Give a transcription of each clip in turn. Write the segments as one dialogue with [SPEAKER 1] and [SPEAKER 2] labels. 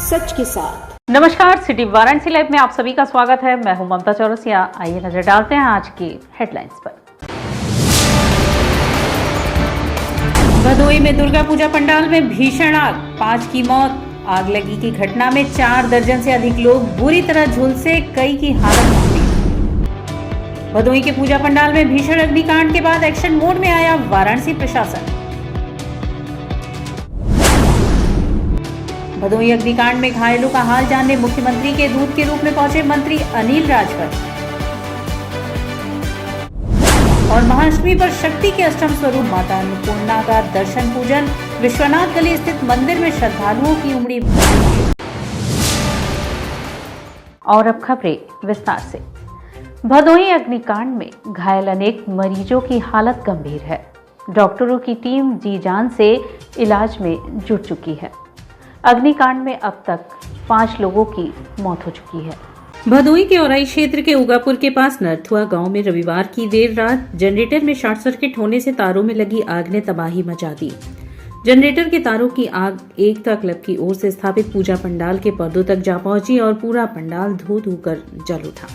[SPEAKER 1] सच के साथ।
[SPEAKER 2] नमस्कार, सिटी वाराणसी लाइव में आप सभी का स्वागत है। मैं हूं ममता चौरसिया। आइए नजर डालते हैं आज की हेडलाइंस पर। भदोही में दुर्गा पूजा पंडाल में भीषण आग, 5 की मौत। आग लगी की घटना में 4 दर्जन से अधिक लोग बुरी तरह झुलसे, कई की हालत गंभीर। भदोही के पूजा पंडाल में भीषण अग्निकांड के बाद एक्शन मोड में आया वाराणसी प्रशासन। भदोही अग्निकांड में घायलों का हाल जानने मुख्यमंत्री के दूत के रूप में पहुंचे मंत्री अनिल राजभर। और महाअष्टमी पर शक्ति के अष्टम स्वरूप माता अन्नपूर्णा का दर्शन पूजन। विश्वनाथ गली स्थित मंदिर में श्रद्धालुओं की उमड़ी भीड़। और अब खबरें विस्तार से। भदोही अग्निकांड में घायल अनेक मरीजों की हालत गंभीर है। डॉक्टरों की टीम जी जान से इलाज में जुट चुकी है। अग्निकांड में अब तक 5 लोगों की मौत हो चुकी है। भदोही के औराई क्षेत्र के उगापुर के पास नरथुआ गांव में रविवार की देर रात जनरेटर में शॉर्ट सर्किट होने से तारों में लगी आग ने तबाही मचा दी। जनरेटर के तारों की आग एक क्लब की ओर से स्थापित पूजा पंडाल के पर्दों तक जा पहुंची और पूरा पंडाल धू धू कर जल उठा।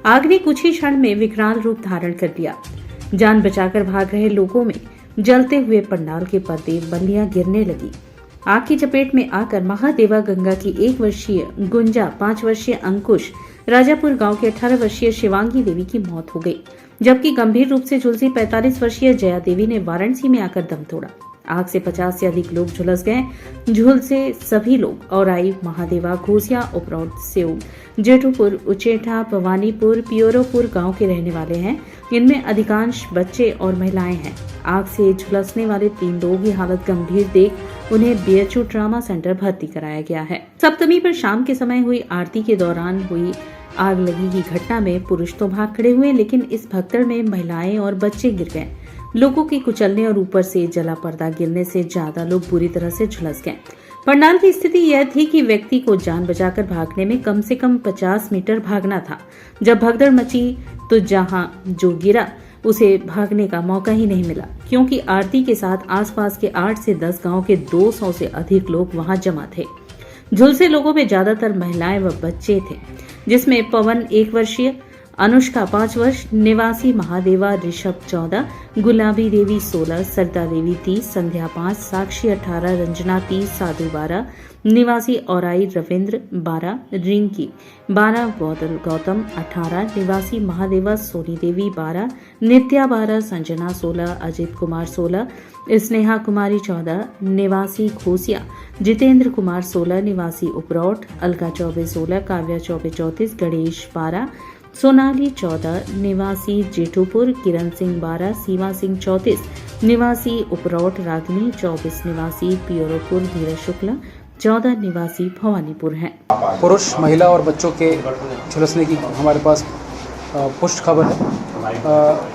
[SPEAKER 2] आग ने कुछ ही क्षण में विकराल रूप धारण कर लिया। जान बचाकर भाग रहे लोगों में जलते हुए पंडाल के पर्दे बल्लियां गिरने लगी। आग की चपेट में आकर महादेवा गंगा की 1 वर्षीय गुंजा, 5 वर्षीय अंकुश, राजापुर गांव की 18 वर्षीय शिवांगी देवी की मौत हो गई, जबकि गंभीर रूप से झुलसी 45 वर्षीय जया देवी ने वाराणसी में आकर दम तोड़ा। आग से 50 से अधिक लोग झुलस गए। झुलसे सभी लोग औराई, महादेवा, घोसिया, उपरौठ, सेऊ, जेठूपुर, उचेठा, भवानीपुर, पियोरोपुर गांव के रहने वाले हैं। इनमें अधिकांश बच्चे और महिलाएं हैं। आग से झुलसने वाले 3 लोगों की हालत गंभीर देख उन्हें बीएचयू ट्रॉमा सेंटर भर्ती कराया गया है। सप्तमी पर शाम के समय हुई आरती के दौरान हुई आग लगी की घटना में पुरुष तो भाग खड़े हुए, लेकिन इस भगदड़ में महिलाएं और बच्चे गिर गए। लोगों के कुचलने और ऊपर से जला पर्दा गिरने से ज्यादा लोग बुरी तरह से झुलस गए। पंडाल की स्थिति यह थी कि व्यक्ति को जान बचाकर भागने में कम से कम 50 मीटर भागना था। जब भगदड़ मची तो जहां जो गिरा उसे भागने का मौका ही नहीं मिला, क्योंकि आरती के साथ आसपास के 8 से 10 गांव के 200 से अधिक लोग वहां जमा थे। झुलसे लोगों में ज्यादातर महिलाएं व बच्चे थे, जिसमें पवन 1 वर्षीय, अनुष्का 5 वर्ष, निवासी महादेवा ऋषभ 14, गुलाबी देवी 16, सरदा देवी 30, संध्या 5, साक्षी 18, रंजना 30, साधु 12, निवासी औराई रविंद्र 12, रिंकी 12, गौतम 18, निवासी महादेवा सोनी देवी 12, नित्या 12, संजना 16, अजित कुमार 16, स्नेहा कुमारी 14, निवासी घोसिया, जितेंद्र कुमार 16, निवासी उपरौठ, अलका चौबे 16, काव्या चौबे 34, गणेश 12, सोनाली 14, निवासी जेठूपुर, किरण सिंह 12, सीमा सिंह 34, निवासी उपरौठ, रागिनी 24, निवासी पियोरोपुर, धीरज शुक्ला 14, निवासी भवानीपुर हैं।
[SPEAKER 3] पुरुष, महिला और बच्चों के झुलसने की हमारे पास पुष्ट खबर है।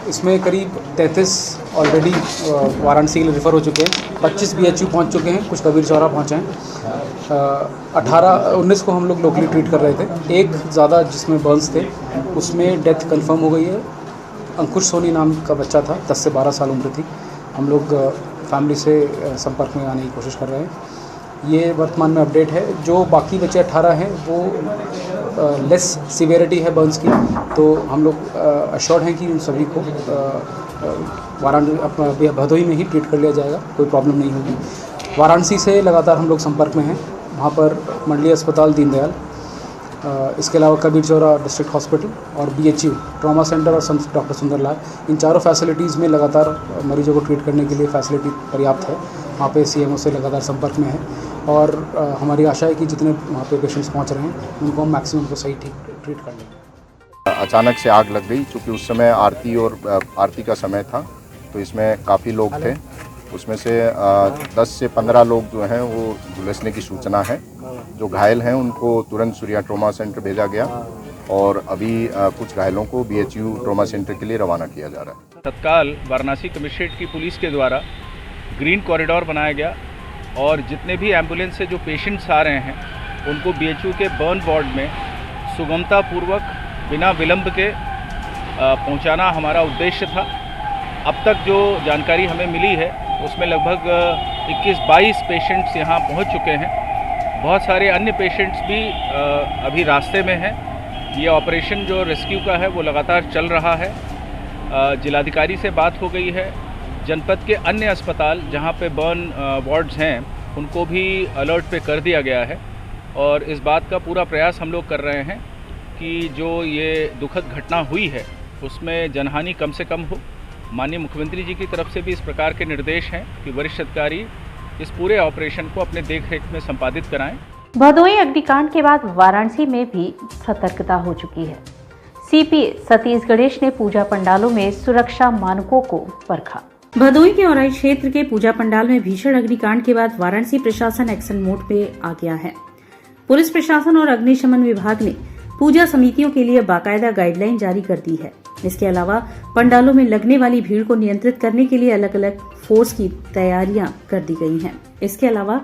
[SPEAKER 3] इसमें करीब 33 ऑलरेडी वाराणसी के लिए रेफर हो चुके हैं, 25 बीएचयू पहुंच चुके हैं, कुछ कबीर चौरा पहुंचे हैं। 19 को हम लोग लोकली ट्रीट कर रहे थे। एक ज़्यादा जिसमें बर्न्स थे, उसमें डेथ कंफर्म हो गई है। अंकुश सोनी नाम का बच्चा था, 10 से 12 साल उम्र थी। हम लोग फैमिली से संपर्क में आने की कोशिश कर रहे हैं। ये वर्तमान में अपडेट है। जो बाकी बच्चे 18 हैं वो लेस सीवियरिटी है बर्न्स की, तो हम लोग अश्योर्ड हैं कि उन सभी को वाराणसी अपना भदोही में ही ट्रीट कर लिया जाएगा, कोई प्रॉब्लम नहीं होगी। वाराणसी से लगातार हम लोग संपर्क में हैं। वहाँ पर मंडलीय अस्पताल दीनदयाल, इसके अलावा कबीर चौरा डिस्ट्रिक्ट हॉस्पिटल और बीएचयू ट्रॉमा सेंटर और डॉक्टर सुंदरलाल, इन चारों फैसिलिटीज़ में लगातार मरीजों को ट्रीट करने के लिए फैसिलिटी पर्याप्त है। वहाँ पे सीएमओ से लगातार संपर्क में है और हमारी आशा है कि जितने वहाँ पे पेशेंट्स पहुँच रहे हैं उनको हम मैक्सिमम को सही ट्रीट कर लेंगे।
[SPEAKER 4] अचानक से आग लग गई, क्योंकि उस समय आरती का समय था, तो इसमें काफ़ी लोग थे। उसमें से 10 से 15 लोग जो हैं वो झुलसने की सूचना है। जो घायल हैं उनको तुरंत सूर्या ट्रॉमा सेंटर भेजा गया और अभी कुछ घायलों को बीएचयू ट्रॉमा सेंटर के लिए रवाना किया जा रहा है।
[SPEAKER 5] तत्काल वाराणसी कमिश्नरेट की पुलिस के द्वारा ग्रीन कॉरिडोर बनाया गया और जितने भी एम्बुलेंस से जो पेशेंट्स आ रहे हैं उनको बीएचयू के बर्न वार्ड में सुगमता पूर्वक बिना विलंब के पहुंचाना हमारा उद्देश्य था। अब तक जो जानकारी हमें मिली है उसमें लगभग 21-22 पेशेंट्स यहाँ पहुँच चुके हैं, बहुत सारे अन्य पेशेंट्स भी अभी रास्ते में हैं। ये ऑपरेशन जो रेस्क्यू का है वो लगातार चल रहा है। जिलाधिकारी से बात हो गई है। जनपद के अन्य अस्पताल जहां पे बर्न वार्ड्स हैं उनको भी अलर्ट पे कर दिया गया है और इस बात का पूरा प्रयास हम लोग कर रहे हैं कि जो ये दुखद घटना हुई है उसमें जनहानि कम से कम हो। माननीय मुख्यमंत्री जी की तरफ से भी इस प्रकार के निर्देश हैं कि वरिष्ठ अधिकारी इस पूरे ऑपरेशन को अपने देखरेख में संपादित कराएं।
[SPEAKER 2] भदोही अग्निकांड के बाद वाराणसी में भी सतर्कता हो चुकी है। सीपीए सतीश गणेश ने पूजा पंडालों में सुरक्षा मानकों को परखा।
[SPEAKER 1] भदोही के औराई क्षेत्र के पूजा पंडाल में भीषण अग्निकांड के बाद वाराणसी प्रशासन एक्शन मोड पे आ गया है। पुलिस प्रशासन और अग्निशमन विभाग ने पूजा समितियों के लिए बाकायदा गाइडलाइन जारी कर दी है। इसके अलावा पंडालों में लगने वाली भीड़ को नियंत्रित करने के लिए अलग अलग फोर्स की तैयारियां कर दी गई हैं। इसके अलावा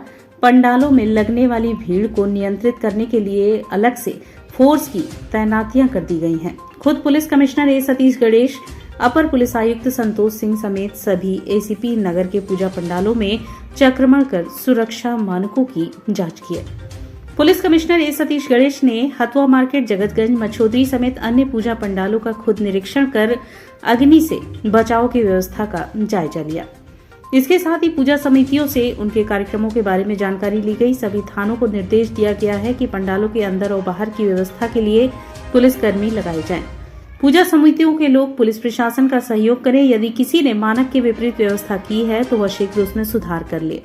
[SPEAKER 1] पंडालों में लगने वाली भीड़ को नियंत्रित करने के लिए अलग से फोर्स की तैनातियां कर दी गई हैं। खुद पुलिस कमिश्नर ए सतीश गणेश, अपर पुलिस आयुक्त संतोष सिंह समेत सभी एसीपी नगर के पूजा पंडालों में चक्रमण कर सुरक्षा मानकों की जांच की है। पुलिस कमिश्नर ए सतीश गणेश ने हथुआ मार्केट, जगतगंज, मछोदरी समेत अन्य पूजा पंडालों का खुद निरीक्षण कर अग्नि से बचाव की व्यवस्था का जायजा लिया। इसके साथ ही पूजा समितियों से उनके कार्यक्रमों के बारे में जानकारी ली गई। सभी थानों को निर्देश दिया गया है कि पंडालों के अंदर और बाहर की व्यवस्था के लिए पुलिसकर्मी लगाए जाएं। पूजा समितियों के लोग पुलिस प्रशासन का सहयोग करें। यदि किसी ने मानक के विपरीत व्यवस्था की है तो वह शीघ्र उसमें सुधार कर ले।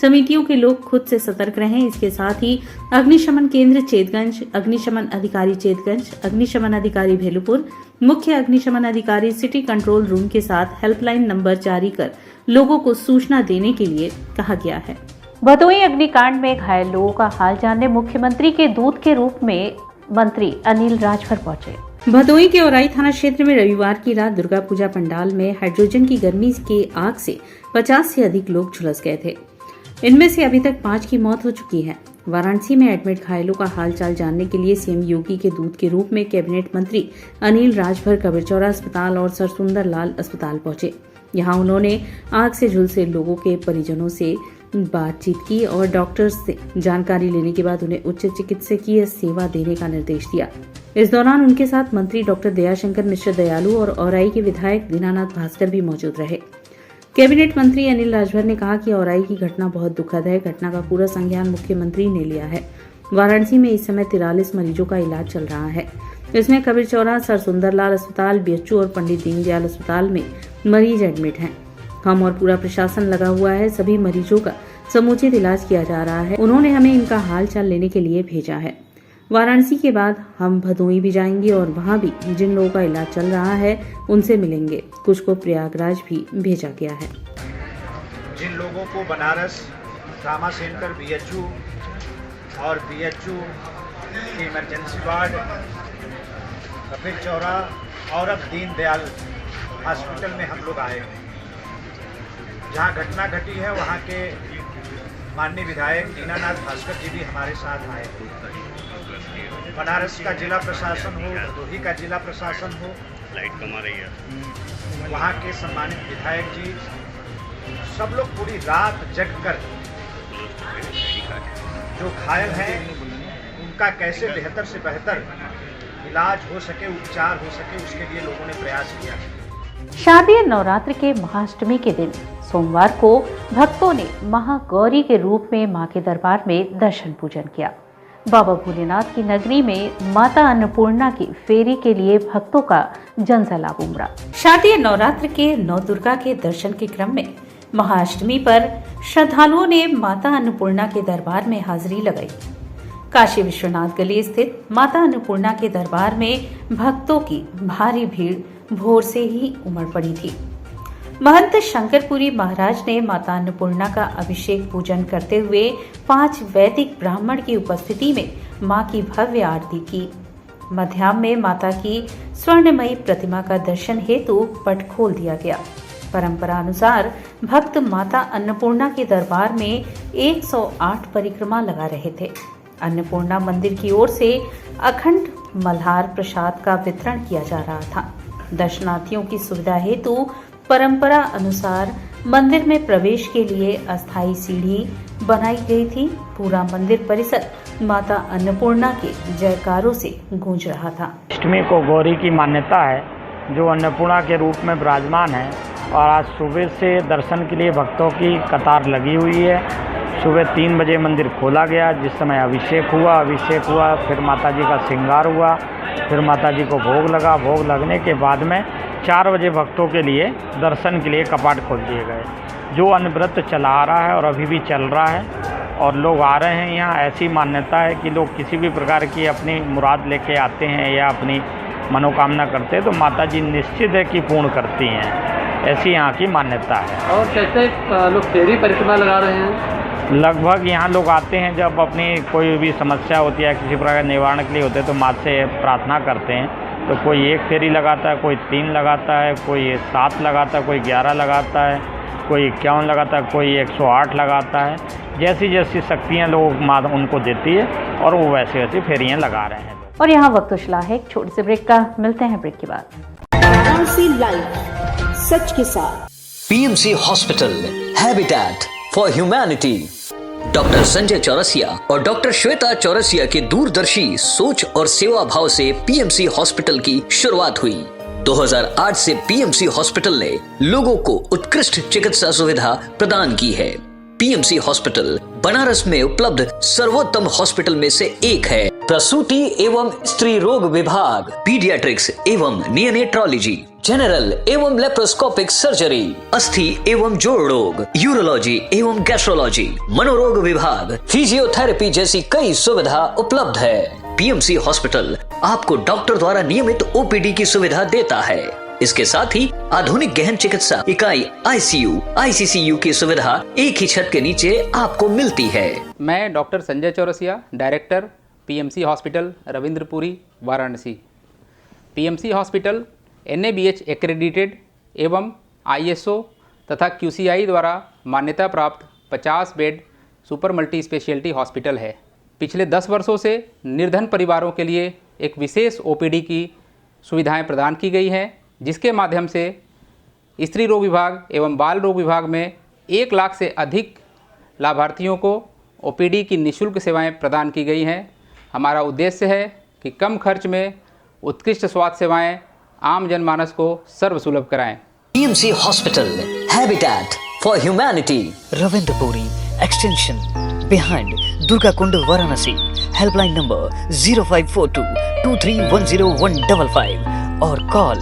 [SPEAKER 1] समितियों के लोग खुद से सतर्क रहें। इसके साथ ही अग्निशमन केंद्र चेतगंज, अग्निशमन अधिकारी चेतगंज, अग्निशमन अधिकारी भेलुपुर, मुख्य अग्निशमन अधिकारी सिटी कंट्रोल रूम के साथ हेल्पलाइन नंबर जारी कर लोगों को सूचना देने के लिए कहा गया है।
[SPEAKER 2] भदोही अग्निकांड में घायल लोगों का हाल जानने मुख्यमंत्री के दूत के रूप में मंत्री अनिल राजभर पहुंचे।
[SPEAKER 1] भदोही के औराई थाना क्षेत्र में रविवार की रात दुर्गा पूजा पंडाल में हाइड्रोजन की गर्मी के आग से 50 से अधिक लोग झुलस गए थे। इनमें से अभी तक 5 की मौत हो चुकी है। वाराणसी में एडमिट घायलों का हालचाल जानने के लिए सीएम योगी के दूत के रूप में कैबिनेट मंत्री अनिल राजभर कबीरचौरा अस्पताल और सरसुंदर लाल अस्पताल पहुंचे। यहां उन्होंने आग से झुलसे लोगों के परिजनों से बातचीत की और डॉक्टर्स से जानकारी लेने के बाद उन्हें उच्च चिकित्सकीय सेवा देने का निर्देश दिया। इस दौरान उनके साथ मंत्री डॉक्टर दयाशंकर मिश्र दयालु और औराई के विधायक दीनानाथ भास्कर भी मौजूद रहे। कैबिनेट मंत्री अनिल राजभर ने कहा कि औराई की घटना बहुत दुखद है। घटना का पूरा संज्ञान मुख्यमंत्री ने लिया है। वाराणसी में इस समय 43 मरीजों का इलाज चल रहा है। इसमें कबीरचौरा, सरसुंदरलाल अस्पताल, बीएचयू और पंडित दीनदयाल अस्पताल में मरीज एडमिट हैं। हम और पूरा प्रशासन लगा हुआ है। सभी मरीजों का समुचित इलाज किया जा रहा है। उन्होंने हमें इनका हाल चाल लेने के लिए भेजा है। वाराणसी के बाद हम भदोही भी जाएंगे और वहां भी जिन लोगों का इलाज चल रहा है उनसे मिलेंगे। कुछ को प्रयागराज भी भेजा गया है।
[SPEAKER 6] जिन लोगों को बनारस ट्रामा सेंटर, बीएचयू और बीएचयू के इमरजेंसी वार्ड, कबीरचौरा और अब दीनदयाल हॉस्पिटल में हम लोग आए हैं। जहाँ घटना घटी है वहाँ के माननीय विधायक दीनानाथ भास्कर जी भी हमारे साथ आए हैं। बनारस का जिला प्रशासन हो, भदोही का जिला प्रशासन हो, लाइट कम आ रही है, वहाँ के सम्मानित विधायक जी, सब लोग पूरी रात जगकर जो घायल हैं उनका कैसे बेहतर से बेहतर इलाज हो सके, उपचार हो सके, उसके लिए लोगों ने प्रयास किया।
[SPEAKER 2] शारदीय नवरात्र के महाअष्टमी के दिन सोमवार को भक्तों ने महागौरी के रूप में मां के दरबार में दर्शन पूजन किया। बाबा भोलेनाथ की नगरी में माता अन्नपूर्णा की फेरी के लिए भक्तों का जनसैलाब उमड़ा।
[SPEAKER 1] शारदीय नवरात्र के नौ दुर्गा के दर्शन के क्रम में महाअष्टमी पर श्रद्धालुओं ने माता अन्नपूर्णा के दरबार में हाजिरी लगाई। काशी विश्वनाथ गली स्थित माता अन्नपूर्णा के दरबार में भक्तों की भारी भीड़ भोर से ही उमड़ पड़ी थी। महंत शंकरपुरी महाराज ने माता अन्नपूर्णा का अभिषेक पूजन करते हुए 5 वैदिक ब्राह्मण की उपस्थिति में मां की भव्य आरती की। मध्याह्न में माता की स्वर्णमयी प्रतिमा का दर्शन हेतु पट खोल दिया गया। परंपरा अनुसार भक्त माता अन्नपूर्णा के दरबार में 108 परिक्रमा लगा रहे थे। अन्नपूर्णा मंदिर की ओर से अखंड मल्हार प्रसाद का वितरण किया जा रहा था। दर्शनार्थियों की सुविधा हेतु परंपरा अनुसार मंदिर में प्रवेश के लिए अस्थायी सीढ़ी बनाई गई थी। पूरा मंदिर परिसर माता अन्नपूर्णा के जयकारों से गूंज रहा था।
[SPEAKER 7] अष्टमी को गौरी की मान्यता है, जो अन्नपूर्णा के रूप में विराजमान है, और आज सुबह से दर्शन के लिए भक्तों की कतार लगी हुई है। सुबह 3 बजे मंदिर खोला गया, जिस समय अभिषेक हुआ, फिर माता जी का श्रृंगार हुआ, फिर माता जी को भोग लगा। भोग लगने के बाद में 4 बजे भक्तों के लिए दर्शन के लिए कपाट खोल दिए गए। जो अनव्रत चला आ रहा है और अभी भी चल रहा है, और लोग आ रहे हैं यहाँ। ऐसी मान्यता है कि लोग किसी भी प्रकार की अपनी मुराद लेके आते हैं या अपनी मनोकामना करते हैं तो माता जी निश्चित है कि पूर्ण करती हैं। ऐसी यहाँ की मान्यता है।
[SPEAKER 8] और कैसे लोग फेरी परिक्रमा लगा रहे हैं?
[SPEAKER 7] लगभग यहाँ लोग आते हैं जब अपनी कोई भी समस्या होती है, किसी प्रकार के निवारण के लिए होते हैं तो माँ से प्रार्थना करते हैं। तो कोई 1 फेरी लगाता है, कोई 3 लगाता है, कोई 7 लगाता है, कोई 11 लगाता है, कोई 51 लगाता है, कोई 108 लगाता है। जैसी जैसी शक्तियाँ लोग माँ उनको देती है और वो वैसे वैसी फेरियाँ लगा रहे हैं।
[SPEAKER 2] और यहाँ वक्त उछला है एक छोटे से ब्रेक का। मिलते हैं ब्रेक के बाद।
[SPEAKER 9] वाराणसी लाइव, सच के साथ।
[SPEAKER 10] PMC hospital, habitat for humanity. Doctor Sanjay Chaurasia और डॉक्टर श्वेता चौरसिया के दूरदर्शी सोच और सेवा भाव से पीएमसी हॉस्पिटल की शुरुआत हुई। 2008 से पीएमसी हॉस्पिटल ने लोगों को उत्कृष्ट चिकित्सा सुविधा प्रदान की है। पीएमसी हॉस्पिटल बनारस में उपलब्ध सर्वोत्तम हॉस्पिटल में से एक है। प्रसूति एवं स्त्री रोग विभाग, पीडियाट्रिक्स एवं नियोनेट्रोलॉजी, जनरल एवं लेप्रोस्कोपिक सर्जरी, अस्थि एवं जोड़ रोग, यूरोलॉजी एवं गैस्ट्रोलॉजी, मनोरोग विभाग, फिजियोथेरेपी जैसी कई सुविधा उपलब्ध है। पीएमसी हॉस्पिटल आपको डॉक्टर द्वारा नियमित ओपीडी की सुविधा देता है। इसके साथ ही आधुनिक गहन चिकित्सा इकाई आईसीयू, आईसीसीयू की सुविधा एक ही छत के नीचे आपको मिलती है।
[SPEAKER 11] मैं doctor Sanjay Chaurasia, director PMC hospital Ravindrapuri, Varanasi. PMC hospital NABH accredited एवं ISO तथा QCI द्वारा मान्यता प्राप्त 50 bed super multi speciality hospital है। पिछले 10 वर्षों से निर्धन परिवारों के लिए एक विशेष OPD की सुविधाएं प्रदान की गई हैं, जिसके माध्यम से स्त्री रोग विभाग एवं बाल रोग विभाग में 1 लाख से अधिक लाभार्थियों को OPD की निःशुल्क सेवाएं प्रदान की गई हैं। हमारा उद्देश्य है कि कम खर्च में उत्कृष्ट स्वास्थ्य सेवाएं आम जनमानस को सर्वसुलभ कराएं।
[SPEAKER 10] PMC hospital, habitat for humanity, Ravindrapuri extension behind Durga Kund, Varanasi. Helpline number 0542231055 और कॉल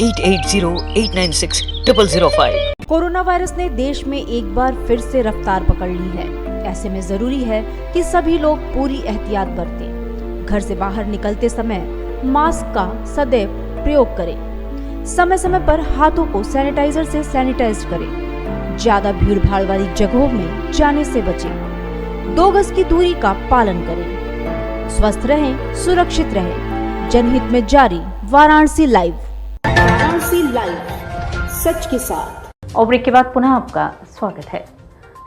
[SPEAKER 10] 8808960005।
[SPEAKER 9] कोरोना वायरस ने देश में एक बार फिर से रफ्तार पकड़ ली है। ऐसे में जरूरी है कि सभी लोग पूरी एहतियात बरतें। घर से बाहर निकलते समय मास्क का सदैव प्रयोग करें। समय समय पर हाथों को सैनिटाइजर से सैनिटाइज करें। ज्यादा भीड़ भाड़ वाली जगहों में जाने से बचें। 2 गज की दूरी का पालन करें। स्वस्थ रहें, सुरक्षित रहें। जनहित में जारी वाराणसी लाइव। वाराणसी लाइव, सच के साथ।
[SPEAKER 2] और ब्रेक के बाद पुनः आपका स्वागत है।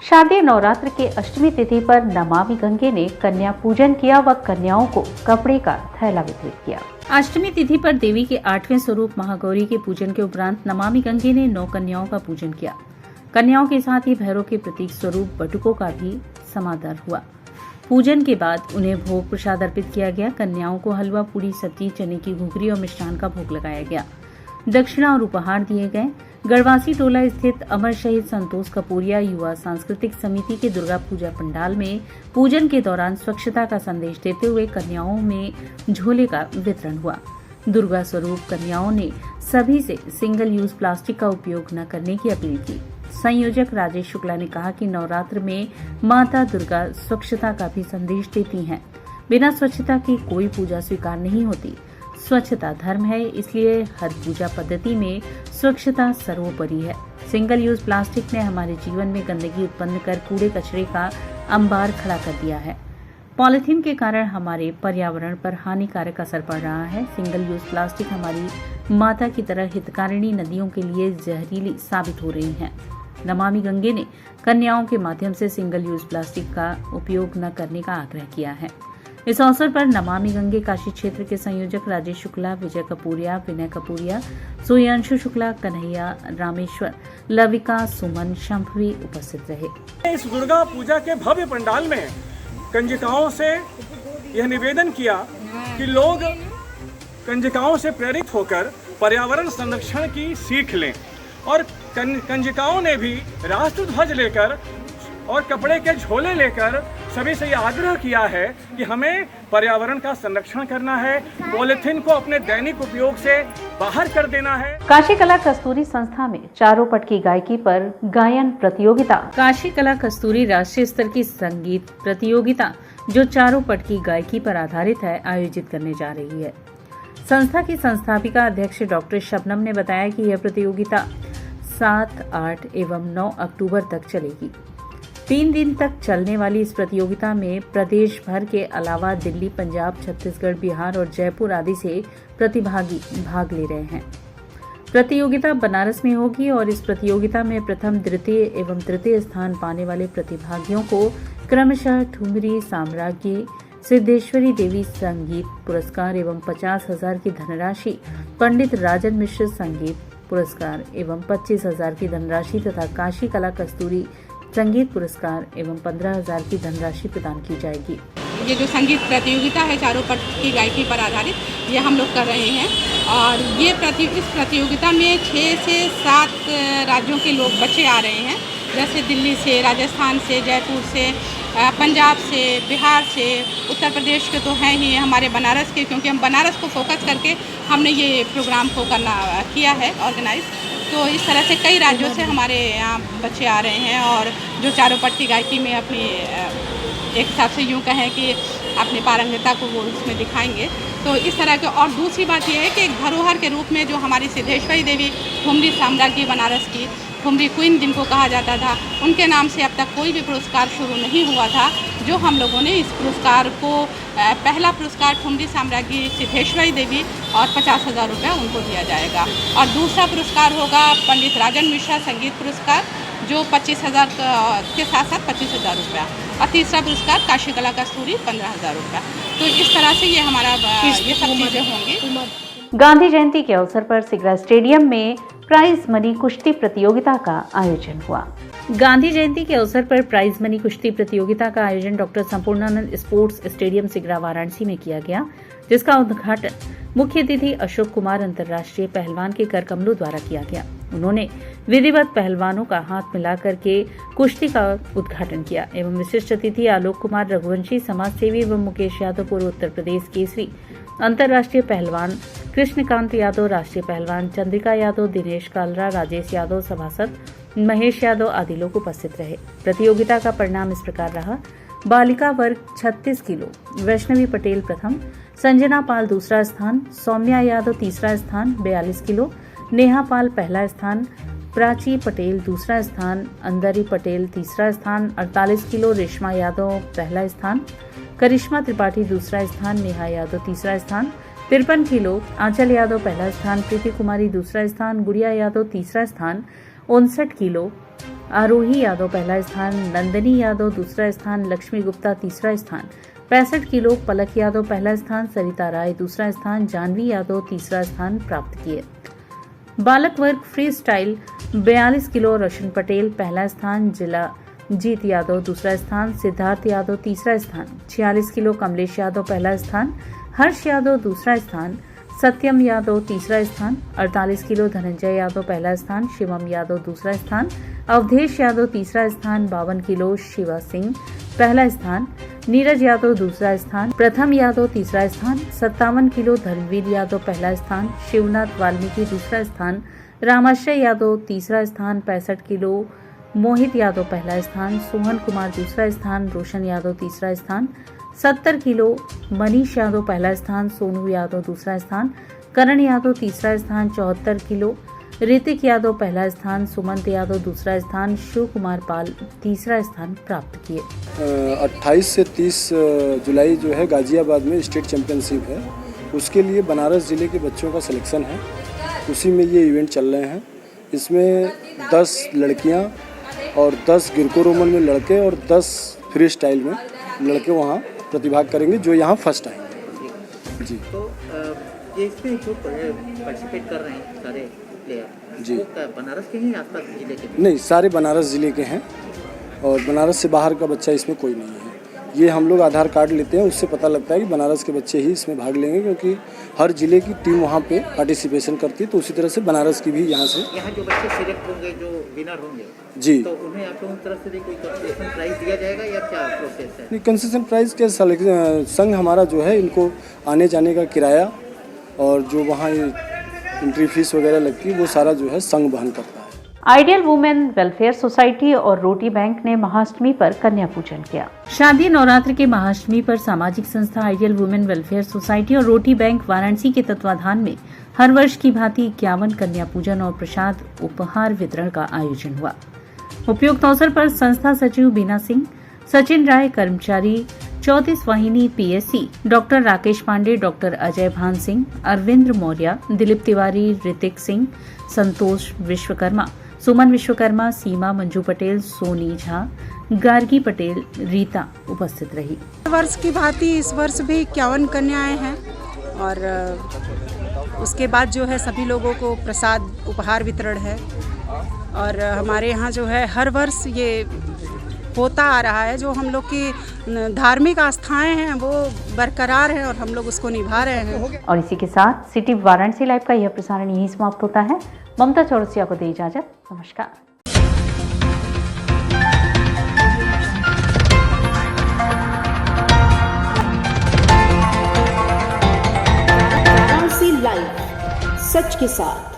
[SPEAKER 2] शारदीय नवरात्र के अष्टमी तिथि पर नमामि गंगे ने कन्या पूजन किया व कन्याओं को कपड़े का थैला वितरित किया।
[SPEAKER 1] अष्टमी तिथि पर देवी के 8वें स्वरूप महागौरी के पूजन के उपरांत नमामि गंगे ने 9 कन्याओं का पूजन किया। कन्याओं के साथ ही भैरव के प्रतीक स्वरूप बटुकों का भी समादर हुआ। पूजन के बाद उन्हें भोग प्रसाद अर्पित किया गया। कन्याओं को हलवा, पूड़ी, सब्जी, चने की घुघरी और मिष्ठान का भोग लगाया गया। दक्षिणा और उपहार दिए गए। गढ़वासी टोला स्थित अमर शहीद संतोष कपूरिया युवा सांस्कृतिक समिति के दुर्गा पूजा पंडाल में पूजन के दौरान स्वच्छता का संदेश देते हुए कन्याओं में झोले का वितरण हुआ। दुर्गा स्वरूप कन्याओं ने सभी से सिंगल यूज प्लास्टिक का उपयोग न करने की अपील की। संयोजक राजेश शुक्ला ने कहा कि नवरात्र में माता दुर्गा स्वच्छता का भी संदेश देती हैं। बिना स्वच्छता की कोई पूजा स्वीकार नहीं होती। स्वच्छता धर्म है, इसलिए हर पूजा पद्धति में स्वच्छता सर्वोपरि है। सिंगल यूज प्लास्टिक ने हमारे जीवन में गंदगी उत्पन्न कर कूड़े कचरे का अंबार खड़ा कर दिया है। पॉलिथीन के कारण हमारे पर्यावरण पर हानिकारक असर पड़ रहा है। सिंगल यूज प्लास्टिक हमारी माता की तरह हितकारिणी नदियों के लिए जहरीली साबित हो रही हैं। नमामि गंगे ने कन्याओं के माध्यम से सिंगल यूज प्लास्टिक का उपयोग न करने का आग्रह किया है। इस अवसर पर नमामि गंगे काशी क्षेत्र के संयोजक राजेश शुक्ला, विजय कपूरिया, विनय कपूरिया, सुयांशु शुक्ला, कन्हैया, रामेश्वर, लविका, सुमन, शंभवी उपस्थित रहे।
[SPEAKER 12] इस दुर्गा पूजा के भव्य पंडाल में कंजिकाओं से यह निवेदन किया कि लोग कंजिकाओं से प्रेरित होकर पर्यावरण संरक्षण की सीख लें और कंजिकाओं ने भी राष्ट्र ध्वज लेकर और कपड़े के झोले लेकर सभी से यह आग्रह किया है कि हमें पर्यावरण का संरक्षण करना है, पॉलिथीन को अपने दैनिक उपयोग से बाहर कर देना है।
[SPEAKER 2] काशी कला कस्तूरी संस्था में चारों पट की गायकी पर गायन प्रतियोगिता।
[SPEAKER 1] काशी कला कस्तूरी राष्ट्रीय स्तर की संगीत प्रतियोगिता जो चारों पट की गायकी पर आधारित है, आयोजित करने जा रही है। संस्था की संस्थापिका अध्यक्ष डॉक्टर शबनम ने बताया कि यह प्रतियोगिता 7, 8 एवं 9 अक्टूबर तक चलेगी। 3 दिन तक चलने वाली इस प्रतियोगिता में प्रदेश भर के अलावा दिल्ली, पंजाब, छत्तीसगढ़, बिहार और जयपुर आदि से प्रतिभागी भाग ले रहे हैं। प्रतियोगिता बनारस में होगी और इस प्रतियोगिता में प्रथम, द्वितीय एवं तृतीय स्थान पाने वाले प्रतिभागियों को क्रमशः ठुमरी साम्राज्ञी, सिद्धेश्वरी देवी संगीत पुरस्कार एवं 50,000 की धनराशि, पंडित राजन मिश्र संगीत पुरस्कार एवं 25,000 की धनराशि तथा काशी कला कस्तूरी संगीत पुरस्कार एवं 15,000 की धनराशि प्रदान की जाएगी।
[SPEAKER 13] ये जो संगीत प्रतियोगिता है चारों पट की गायकी पर आधारित, ये हम लोग कर रहे हैं और ये इस प्रतियोगिता में 6 से 7 राज्यों के लोग बच्चे आ रहे हैं, जैसे दिल्ली से, राजस्थान से, जयपुर से, पंजाब से, बिहार से, उत्तर प्रदेश के तो हैं ही, हमारे बनारस के, क्योंकि हम बनारस को फोकस करके हमने ये प्रोग्राम को किया है ऑर्गेनाइज। तो इस तरह से कई राज्यों से हमारे यहाँ बच्चे आ रहे हैं और जो चारों पट की गायकी में अपनी एक हिसाब से यूँ कहें कि अपनी पारंगता को वो उसमें दिखाएंगे। तो इस तरह के, और दूसरी बात ये है कि एक धरोहर के रूप में जो हमारी सिद्धेश्वरी देवी ठुमरी साम्राज्ञी बनारस की ठुमरी क्वीन जिनको कहा जाता था, उनके नाम से अब तक कोई भी पुरस्कार शुरू नहीं हुआ था, जो हम लोगों ने इस पुरस्कार को पहला पुरस्कार ठुमरी साम्राज्ञी सिद्धेश्वरी देवी और 50,000 रुपये उनको दिया जाएगा और दूसरा पुरस्कार होगा पंडित राजन मिश्रा संगीत पुरस्कार जो 25,000 के साथ साथ 25,000 रुपया और तीसरा पुरस्कार काशी कला कस्तूरी 15,000 रुपया। तो इस तरह से ये हमारा ये सब चीज़ें होंगी।
[SPEAKER 2] गांधी जयंती के अवसर पर सिगरा स्टेडियम में प्राइज मनी कुश्ती प्रतियोगिता का आयोजन हुआ।
[SPEAKER 1] गांधी जयंती के अवसर पर प्राइज मनी कुश्ती प्रतियोगिता का आयोजन doctor Sampurnanand sports stadium Sigra Varanasi में किया गया, जिसका उद्घाटन मुख्य अतिथि अशोक कुमार अंतर्राष्ट्रीय पहलवान के कर कमलों द्वारा किया गया। उन्होंने विधिवत पहलवानों का हाथ मिलाकर के कुश्ती का उद्घाटन किया एवं विशिष्ट अतिथि आलोक कुमार रघुवंशी, समाज सेवी एवं मुकेश यादव पूर्व उत्तर प्रदेश केसरी, अंतर्राष्ट्रीय पहलवान कृष्णकांत यादव, राष्ट्रीय पहलवान चंद्रिका यादव, दिनेश कालरा, राजेश यादव, सभासद महेश यादव आदि लोग उपस्थित रहे। प्रतियोगिता का परिणाम इस प्रकार रहा। बालिका वर्ग 36 किलो वैष्णवी पटेल प्रथम, संजना पाल दूसरा स्थान, सौम्या यादव तीसरा स्थान 42 किलो, नेहा पाल पहला स्थान, प्राची पटेल दूसरा स्थान, अंदरी पटेल तीसरा स्थान 48 किलो, रेशमा यादव पहला स्थान, करिश्मा त्रिपाठी दूसरा स्थान, नेहा यादव तीसरा स्थान 53 किलो, आंचल यादव पहला स्थान, प्रीति कुमारी दूसरा स्थान, गुड़िया यादव तीसरा स्थान 59 किलो, आरोही यादव पहला स्थान, नंदनी यादव दूसरा स्थान, लक्ष्मी गुप्ता तीसरा स्थान 65 किलो, पलक यादव पहला स्थान, सरिता राय दूसरा स्थान, जानवी यादव तीसरा स्थान प्राप्त किए। बालक वर्ग फ्री स्टाइल 42 किलो, रोशन पटेल पहला स्थान, जिला जीत यादव दूसरा स्थान, सिद्धार्थ यादव तीसरा स्थान, 46 किलो, कमलेश यादव पहला स्थान, हर्ष यादव दूसरा स्थान, सत्यम यादव तीसरा स्थान, 48 किलो, धनंजय यादव पहला स्थान, शिवम यादव दूसरा स्थान, अवधेश यादव तीसरा स्थान, 52 किलो, शिवा सिंह पहला स्थान, नीरज यादव दूसरा स्थान, प्रथम यादव तीसरा स्थान, 57 किलो, धर्मवीर यादव पहला स्थान, शिवनाथ वाल्मीकि दूसरा स्थान, रामाश्रय यादव तीसरा स्थान, 65 किलो, मोहित यादव पहला स्थान, सोहन कुमार दूसरा स्थान, रोशन यादव तीसरा स्थान, 70 किलो, मनीष यादव पहला स्थान, सोनू यादव दूसरा स्थान, करण यादव तीसरा स्थान, 74 किलो, ऋतिक यादव पहला स्थान, सुमंत यादव दूसरा स्थान, शिव कुमार पाल तीसरा स्थान प्राप्त किए।
[SPEAKER 14] 28 से 30 जुलाई जो है गाजियाबाद में स्टेट चैंपियनशिप है, उसके लिए बनारस ज़िले के बच्चों का सिलेक्शन है, उसी में ये इवेंट चल रहे हैं। इसमें 10 लड़कियां और 10 गिरको रोमन में लड़के और 10 फ्री स्टाइल में लड़के वहाँ प्रतिभाग करेंगे जो यहाँ फर्स्ट आएंगे। जी
[SPEAKER 15] तो ये इसमें जो पार्टिसिपेट कर रहे हैं सारे प्लेयर
[SPEAKER 14] जी
[SPEAKER 15] बनारस के हैं आसपास जिले के?
[SPEAKER 14] नहीं, सारे बनारस ज़िले के हैं और बनारस से बाहर का बच्चा इसमें कोई नहीं है। ये हम लोग आधार कार्ड लेते हैं, उससे पता लगता है कि बनारस के बच्चे ही इसमें भाग लेंगे, क्योंकि हर जिले की टीम वहाँ पे पार्टिसिपेशन करती है। तो उसी तरह से बनारस की भी यहाँ से
[SPEAKER 15] जो बच्चे सिलेक्ट होंगे, जो विनर होंगे
[SPEAKER 14] जी,
[SPEAKER 15] तो उन्हें आप लोगों की तरफ से कोई कंसेशन प्राइस दिया जाएगा या क्या प्रोसेस है?
[SPEAKER 14] नहीं, कंसेशन प्राइस के संघ हमारा जो है इनको आने जाने का किराया और जो वहाँ एंट्री फीस वगैरह लगती है वो सारा जो है संघ वहन करता है।
[SPEAKER 2] आइडियल वुमेन वेलफेयर सोसाइटी और रोटी बैंक ने महाअष्टमी पर कन्या पूजन किया।
[SPEAKER 1] शारदीय नवरात्र के महाअष्टमी पर सामाजिक संस्था आइडियल वुमेन वेलफेयर सोसाइटी और रोटी बैंक वाराणसी के तत्वाधान में हर वर्ष की भांति 51 कन्या पूजन और प्रसाद उपहार वितरण का आयोजन हुआ। उपयुक्त अवसर पर संस्था सचिव बीना सिंह, सचिन राय, कर्मचारी 34 वाहिनी PSC, doctor Rakesh Pandey, doctor Ajay Bhan Singh, Arvindra Maurya, Dilip Tiwari, Hrithik Singh, संतोष विश्वकर्मा, सुमन विश्वकर्मा, सीमा, मंजू पटेल, सोनी झा, गार्गी पटेल, रीता उपस्थित रही।
[SPEAKER 16] वर्ष की भांति इस वर्ष भी 51 कन्याएं हैं और उसके बाद जो है सभी लोगों को प्रसाद उपहार वितरण है और हमारे यहाँ जो है हर वर्ष ये होता आ रहा है। जो हम लोग की धार्मिक आस्थाएं हैं वो बरकरार है और हम लोग उसको निभा रहे हैं।
[SPEAKER 2] और इसी के साथ सिटी वाराणसी लाइव का यह प्रसारण यहीं समाप्त होता है। ममता चौरसिया को दे इजाजत। नमस्कार।
[SPEAKER 9] वाराणसी लाइव, सच के साथ।